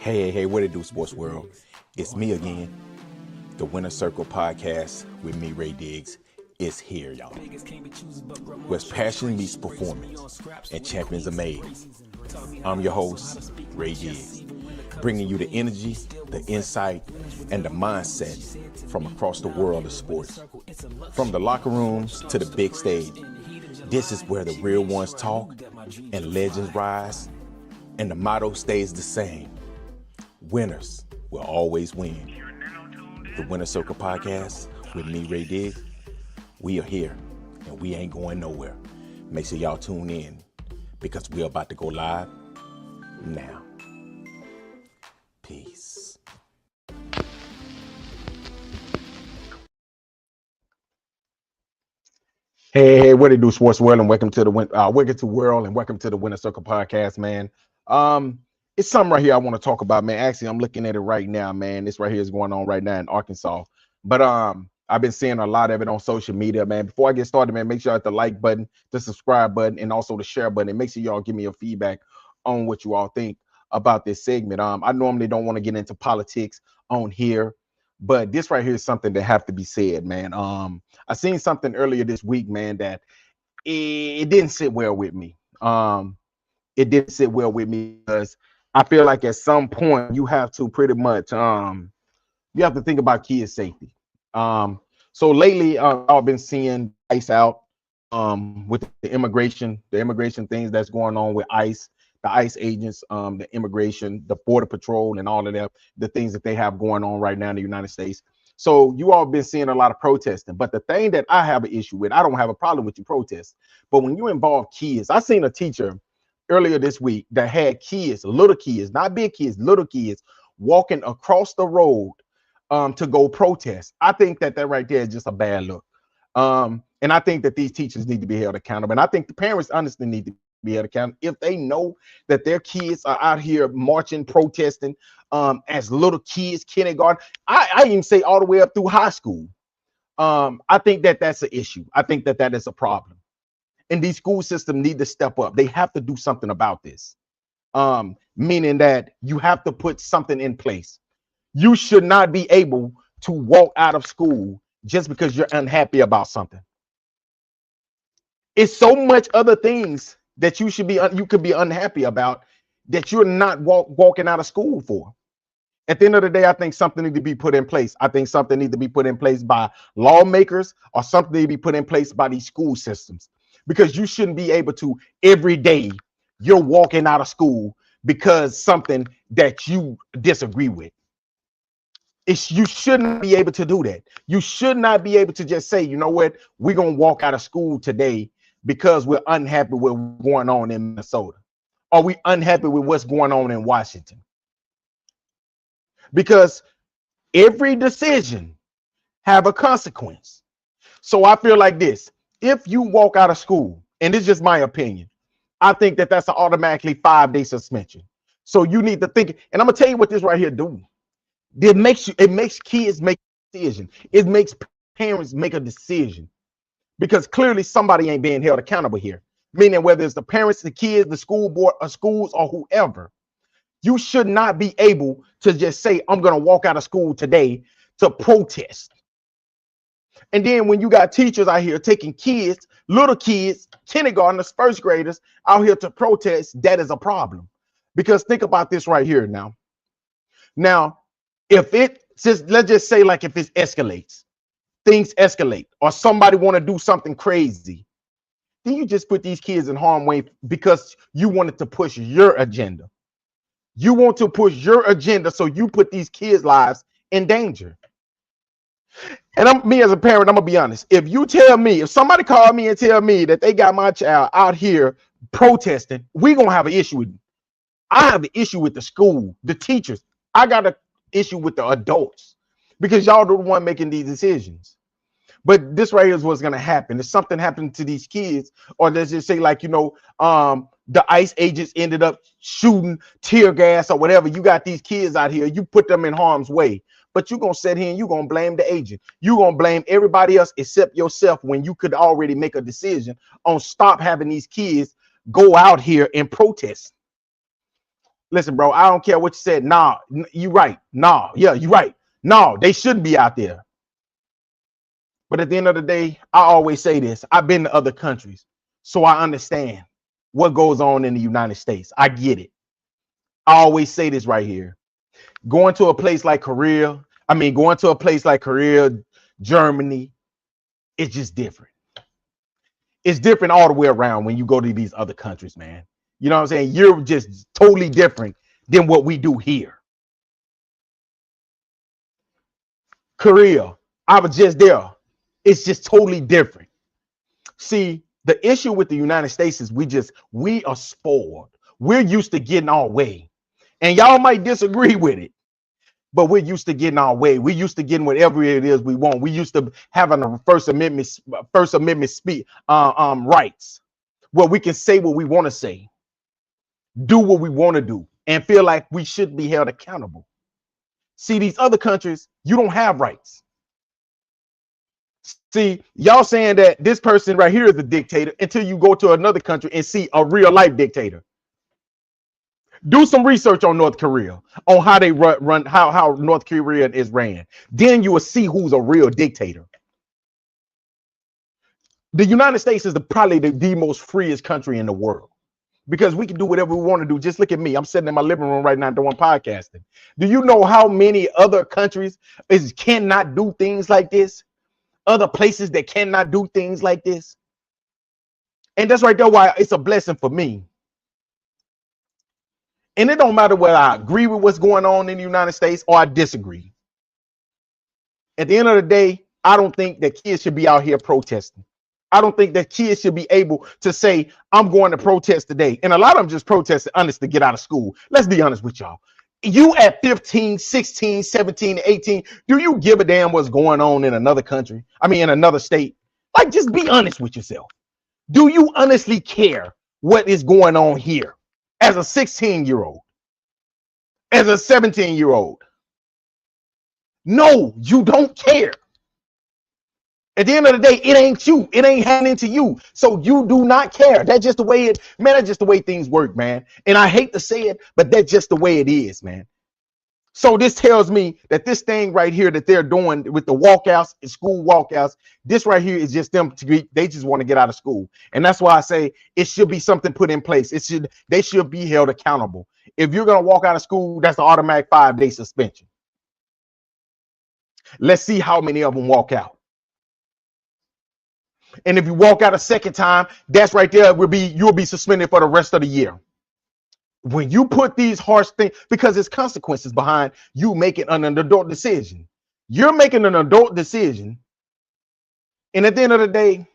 Hey, what it do, sports world? It's me again. The Winner Circle podcast with me, Ray Diggs, is here, y'all. Where passion meets performance and champions are made. I'm your host, Ray Diggs, bringing you the energy, the insight, and the mindset from across the world of sports. From the locker rooms to the big stage, this is where the real ones talk and legends rise, and the motto stays the same. Winners will always win. The Winner Circle podcast with me, Ray Diggs. We are here and we ain't going nowhere. Make sure y'all tune in because we're about to go live now. Peace. Hey, what it do, sports world, and welcome to the Winner Circle podcast, man. It's something right here I want to talk about, man. Actually, I'm looking at it right now, man. This right here is going on right now in Arkansas. But I've been seeing a lot of it on social media, man. Before I get started, man, make sure you hit the like button, the subscribe button, and also the share button. And make sure y'all give me your feedback on what you all think about this segment. I normally don't want to get into politics on here, but this right here is something that have to be said, man. I seen something earlier this week, man, that it didn't sit well with me. It didn't sit well with me because I feel like at some point you have to pretty much you have to think about kids' safety. So lately I've been seeing ICE out with the immigration things that's going on with ICE, the ICE agents, the immigration, the border patrol, and all of that, the things that they have going on right now in the United States. So you all been seeing a lot of protesting, but the thing that I have an issue with, I don't have a problem with you protest, but when you involve kids, I seen a teacher earlier this week that had kids, little kids, not big kids, little kids, walking across the road to go protest. I think that right there is just a bad look. And I think that these teachers need to be held accountable. And I think the parents honestly need to be held accountable if they know that their kids are out here marching, protesting as little kids, kindergarten. I even say all the way up through high school. I think that that's an issue. I think that that is a problem. And these school systems need to step up. They have to do something about this. Meaning that you have to put something in place. You should not be able to walk out of school just because you're unhappy about something. It's so much other things that you could be unhappy about that you're not walking out of school for. At the end of the day, I think something needs to be put in place. I think something needs to be put in place by lawmakers or something needs to be put in place by these school systems, because you shouldn't be able to every day you're walking out of school because something that you disagree with. You shouldn't be able to do that. You should not be able to just say, you know what, we're going to walk out of school today because we're unhappy with what's going on in Minnesota. Or we unhappy with what's going on in Washington. Because every decision have a consequence. So I feel like this. If you walk out of school, and it's just my opinion, I think that that's an automatically 5-day suspension. So you need to think, and I'm going to tell you what this right here do. It makes kids make a decision. It makes parents make a decision, because clearly somebody ain't being held accountable here. Meaning whether it's the parents, the kids, the school board, or schools, or whoever, you should not be able to just say, I'm going to walk out of school today to protest. And then when you got teachers out here taking kids, little kids, kindergartners, first graders out here to protest, that is a problem. Because think about this right here now. Now, if let's just say, like, if it escalates, things escalate, or somebody want to do something crazy, then you just put these kids in harm's way because you wanted to push your agenda. You want to push your agenda, so you put these kids' lives in danger. And me as a parent, I'm gonna be honest. If somebody called me and tell me that they got my child out here protesting, we're gonna have an issue with it. I have an issue with the school, the teachers. I got an issue with the adults, because y'all are the one making these decisions. But this right here is what's gonna happen. If something happened to these kids, or let's just say, like, the ICE agents ended up shooting tear gas or whatever, you got these kids out here, you put them in harm's way. But you're gonna sit here and you're gonna blame the agent. You're gonna blame everybody else except yourself, when you could already make a decision on stop having these kids go out here and protest. Listen, bro, I don't care what you said. Nah, you right. Nah, yeah, you right. No, they shouldn't be out there. But at the end of the day, I always say this. I've been to other countries, so I understand what goes on in the United States. I get it. I always say this right here. Going to a place like Korea, going to a place like Korea, Germany, it's just different. It's different all the way around when you go to these other countries, man. You know what I'm saying? You're just totally different than what we do here. Korea, I was just there. It's just totally different. See, the issue with the United States is we are spoiled. We're used to getting our way. And y'all might disagree with it, but we're used to getting our way. We're used to getting whatever it is we want. We used to having a First Amendment rights, where we can say what we want to say, do what we want to do, and feel like we should be held accountable. See, these other countries, you don't have rights. See, y'all saying that this person right here is a dictator until you go to another country and see a real life dictator. Do some research on North Korea, on how they run how North Korea is ran. Then you will see who's a real dictator. The United States is probably the most freest country in the world, because we can do whatever we want to do. Just look at me. I'm sitting in my living room right now doing podcasting. Do you know how many other countries cannot do things like this? Other places that cannot do things like this? And that's right there why it's a blessing for me. And it don't matter whether I agree with what's going on in the United States or I disagree. At the end of the day, I don't think that kids should be out here protesting. I don't think that kids should be able to say, I'm going to protest today. And a lot of them just protesting honest to get out of school. Let's be honest with y'all. You at 15, 16, 17, 18, do you give a damn what's going on in another country? In another state? Like, just be honest with yourself. Do you honestly care what is going on here as a 16-year-old, as a 17-year-old? No, you don't care. At the end of the day, it ain't you. It ain't happening to you. So you do not care. That's just the way that's just the way things work, man. And I hate to say it, but that's just the way it is, man. So this tells me that this thing right here that they're doing with the walkouts and school walkouts, this right here is just them they just want to get out of school. And that's why I say it should be something put in place. They should be held accountable. If you're going to walk out of school, that's an automatic 5-day suspension. Let's see how many of them walk out. And if you walk out a second time, that's right there you'll be suspended for the rest of the year. When you put these harsh things, because there's consequences behind you making an adult decision. You're making an adult decision. And at the end of the day,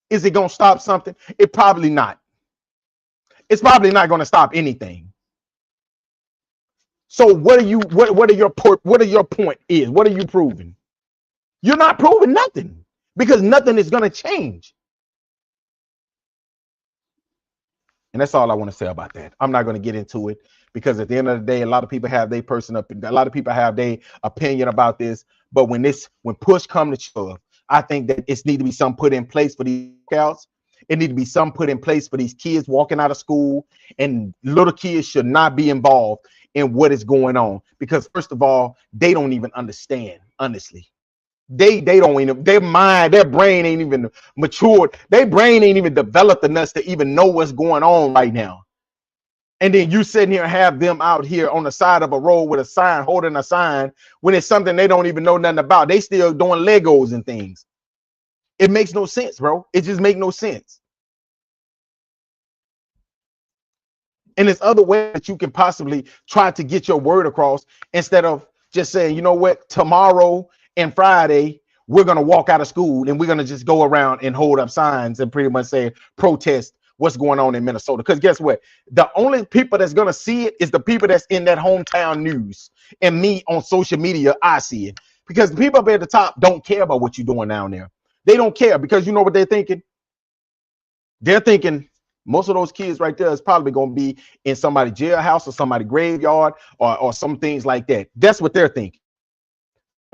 is it going to stop something? It probably not. It's probably not going to stop anything. So what are your point is? What are you proving? You're not proving nothing, because nothing is going to change. And that's all I want to say about that. I'm not going to get into it, because at the end of the day, a lot of people have their opinion about this. But when push comes to shove, I think that it needs to be something put in place for these scouts. It needs to be something put in place for these kids walking out of school, and little kids should not be involved in what is going on, because first of all, they don't even understand, honestly. They don't even, their brain ain't even matured. Their brain ain't even developed enough to even know what's going on right now. And then you sitting here and have them out here on the side of a road with a sign, holding a sign, when it's something they don't even know nothing about. They still doing Legos and things. It makes no sense, bro. It just makes no sense. And there's other ways that you can possibly try to get your word across, instead of just saying, you know what, tomorrow and Friday, we're going to walk out of school and we're going to just go around and hold up signs and pretty much say, protest what's going on in Minnesota. Because guess what? The only people that's going to see it is the people that's in that hometown news, and me on social media. I see it, because the people up at the top don't care about what you're doing down there. They don't care, because you know what they're thinking? They're thinking most of those kids right there is probably going to be in somebody's jailhouse or somebody's graveyard or some things like that. That's what they're thinking.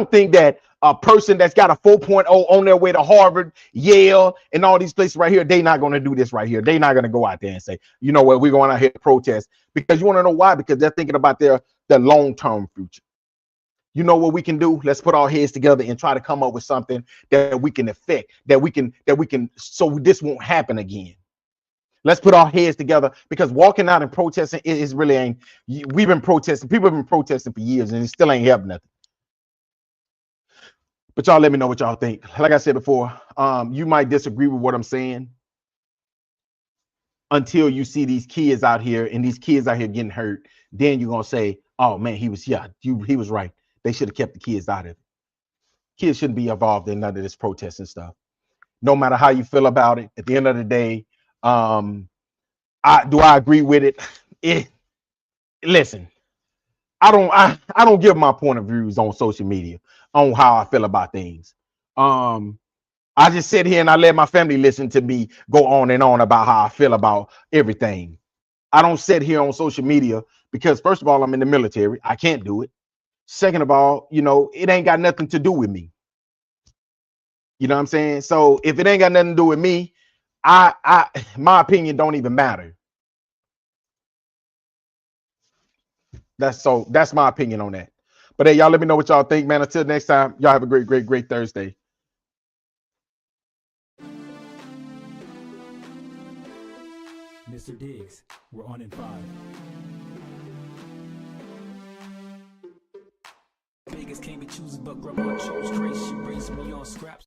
don't think that a person that's got a 4.0 on their way to Harvard, Yale, and all these places right here, they not going to do this right here. They not going to go out there and say, you know what, we're going out here to protest. Because you want to know why? Because they're thinking about their long-term future. You know what we can do? Let's put our heads together and try to come up with something that we can affect, that we can, so this won't happen again. Let's put our heads together, because walking out and protesting is really ain't. We've been protesting. People have been protesting for years, and it still ain't helping nothing. But y'all let me know what y'all think. Like I said before, you might disagree with what I'm saying until you see these kids out here and these kids out here getting hurt. Then you're gonna say, "Oh man, he was right. They should have kept the kids out of it. Kids shouldn't be involved in none of this protesting stuff." No matter how you feel about it, at the end of the day, I agree with it. Listen, I don't give my point of views on social media on how I feel about things. I just sit here and I let my family listen to me go on and on about how I feel about everything. I don't sit here on social media because, first of all, I'm in the military. I can't do it. Second of all, you know, it ain't got nothing to do with me. You know what I'm saying? So if it ain't got nothing to do with me, my opinion don't even matter. That's my opinion on that. But hey, y'all let me know what y'all think, man. Until next time, y'all have a great Thursday. Mr. Diggs, we're on in 5. Vegas can't be choosers, but grandma chose trace. She raised me on scraps.